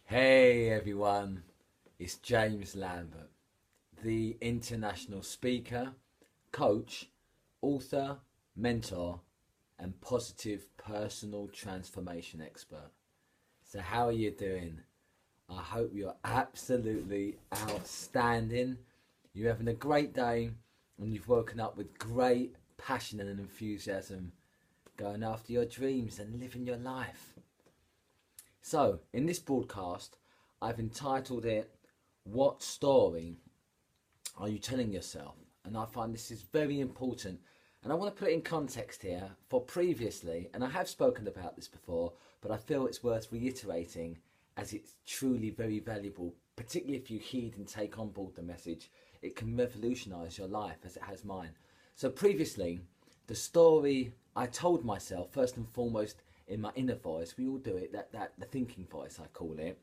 Hey everyone, it's James Lambert, the international speaker, coach, author, mentor, and positive personal transformation expert. So, how are you doing? I hope you're absolutely outstanding. You're having a great day and you've woken up with great passion and enthusiasm, going after your dreams and living your life. So, in this broadcast, I've entitled it, What Story Are You Telling Yourself? And I find this is very important. And I want to put it in context here for previously, and I have spoken about this before, but I feel it's worth reiterating as it's truly very valuable, particularly if you heed and take on board the message. It can revolutionise your life as it has mine. So, previously, the story I told myself, first and foremost, in my inner voice, we all do it, the thinking voice I call it.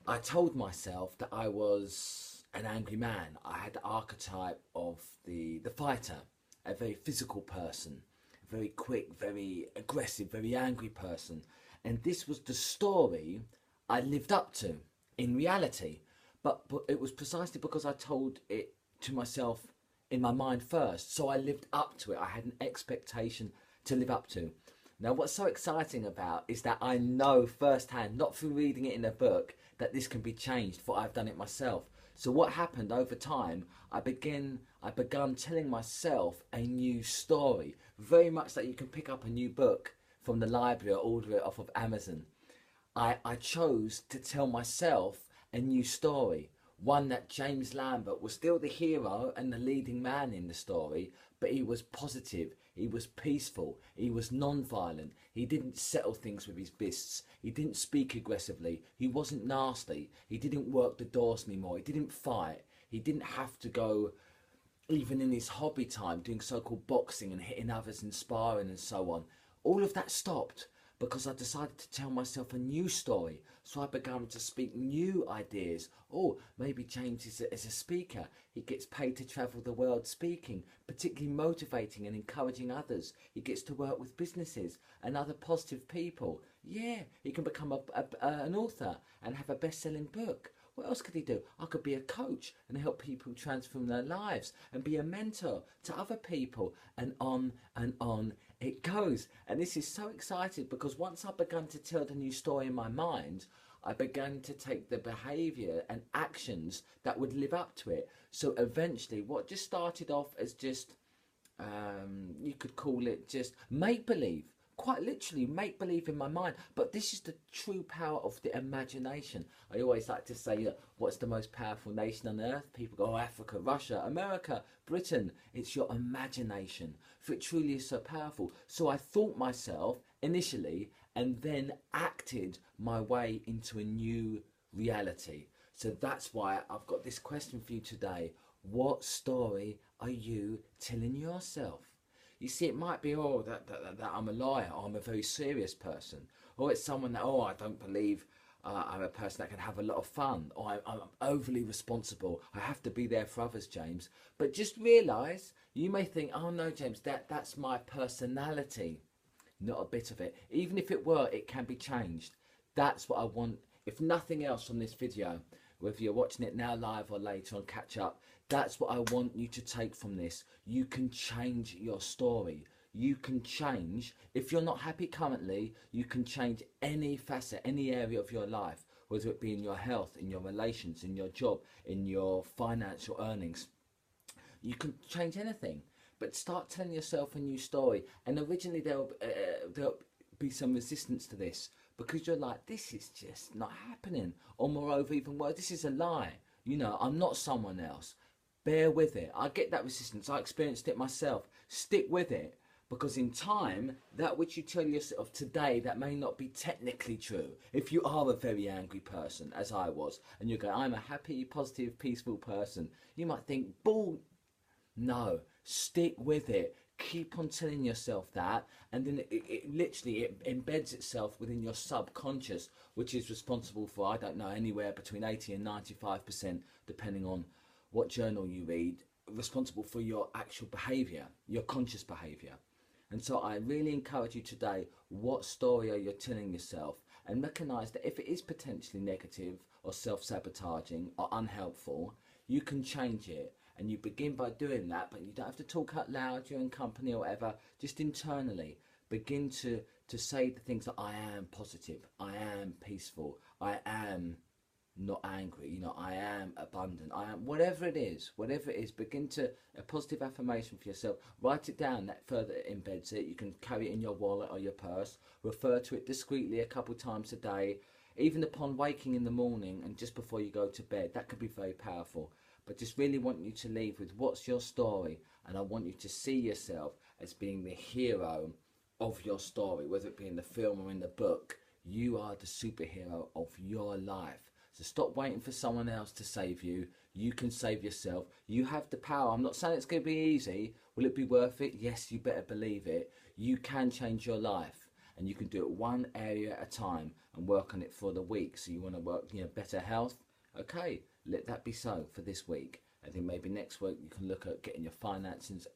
I told myself that I was an angry man. I had the archetype of the fighter, a very physical person, a very quick, very aggressive, very angry person. And this was the story I lived up to in reality. But it was precisely because I told it to myself in my mind first. So I lived up to it. I had an expectation to live up to. Now, what's so exciting about is that I know firsthand, not through reading it in a book, that this can be changed, for I've done it myself. So what happened over time, I begun telling myself a new story, very much that you can pick up a new book from the library or order it off of Amazon. I chose to tell myself a new story, one that James Lambert was still the hero and the leading man in the story, but he was positive, he was peaceful, he was non-violent, he didn't settle things with his fists, he didn't speak aggressively, he wasn't nasty, he didn't work the doors anymore, he didn't fight, he didn't have to go, even in his hobby time, doing so-called boxing and hitting others and sparring and so on. All of that stopped because I decided to tell myself a new story. So I began to speak new ideas. Oh, maybe James is a speaker. He gets paid to travel the world speaking, particularly motivating and encouraging others. He gets to work with businesses and other positive people. Yeah, he can become an author and have a best-selling book. What else could he do? I could be a coach and help people transform their lives and be a mentor to other people, and on it goes. And this is so exciting because once I began to tell the new story in my mind, I began to take the behaviour and actions that would live up to it. So eventually what just started off as just, you could call it just make-believe. Quite literally make believe in my mind, but this is the true power of the imagination. I always like to say, what's the most powerful nation on earth? People go, oh, Africa, Russia, America, Britain. It's your imagination, for it truly is so powerful. So I thought myself initially and then acted my way into a new reality. So that's why I've got this question for you today. What story are you telling yourself? You see, it might be, oh, that I'm a liar, or I'm a very serious person, or it's someone that, oh, I don't believe I'm a person that can have a lot of fun, or I'm overly responsible, I have to be there for others, James. But just realise, you may think, oh no, James, that's my personality. Not a bit of it. Even if it were, it can be changed. That's what I want, if nothing else from this video, whether you're watching it now live or later on catch up, that's what I want you to take from this. You can change your story. You can change, if you're not happy currently, you can change any facet, any area of your life, whether it be in your health, in your relations, in your job, in your financial earnings. You can change anything, but start telling yourself a new story. And originally there'll be some resistance to this because you're like, this is just not happening. Or moreover, even worse, this is a lie. You know, I'm not someone else. Bear with it. I get that resistance. I experienced it myself. Stick with it, because in time, that which you tell yourself today, that may not be technically true. If you are a very angry person, as I was, and you go, I'm a happy, positive, peaceful person, you might think, bull. No, stick with it. Keep on telling yourself that, and then it literally embeds itself within your subconscious, which is responsible for, I don't know, anywhere between 80 and 95%, depending on what journal you read, responsible for your actual behaviour, your conscious behaviour. And so I really encourage you today, what story are you telling yourself? And recognize that if it is potentially negative or self-sabotaging or unhelpful, you can change it. And you begin by doing that, but you don't have to talk out loud, you're in company or whatever, just internally. Begin to say the things that I am positive, I am peaceful, I am not angry, you know, I am abundant, I am, whatever it is, begin to, a positive affirmation for yourself, write it down, that further embeds it. You can carry it in your wallet or your purse, refer to it discreetly a couple times a day, even upon waking in the morning and just before you go to bed. That could be very powerful. But just really want you to leave with, what's your story? And I want you to see yourself as being the hero of your story, whether it be in the film or in the book. You are the superhero of your life. So stop waiting for someone else to save you. You can save yourself. You have the power. I'm not saying it's going to be easy. Will it be worth it? Yes, you better believe it. You can change your life, and you can do it one area at a time and work on it for the week. So you want to work, you know, better health. Okay, let that be so for this week. I think maybe next week you can look at getting your finances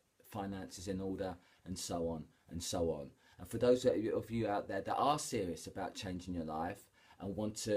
in order, and so on and so on. And for those of you out there that are serious about changing your life and want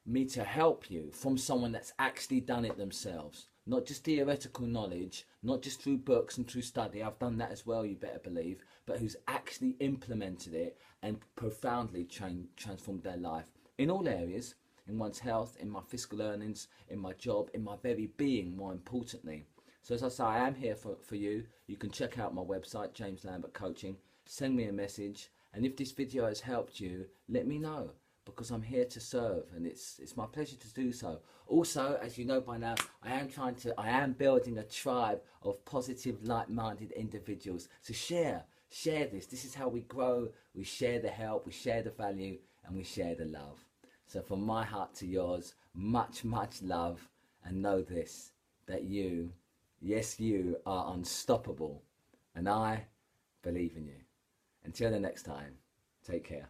me to help you from someone that's actually done it themselves, not just theoretical knowledge, not just through books and through study, I've done that as well, you better believe, but who's actually implemented it and profoundly transformed their life in all areas, in one's health, in my fiscal earnings, in my job, in my very being, more importantly. So as I say, I am here for you. You can check out my website, James Lambert Coaching, send me a message, and if this video has helped you, let me know, because I'm here to serve, and it's my pleasure to do so. Also, as you know by now, I am building a tribe of positive, like-minded individuals. So share this. This is how we grow. We share the help, we share the value, and we share the love. So from my heart to yours, much, much love, and know this, that you, yes, you are unstoppable, and I believe in you. Until the next time, take care.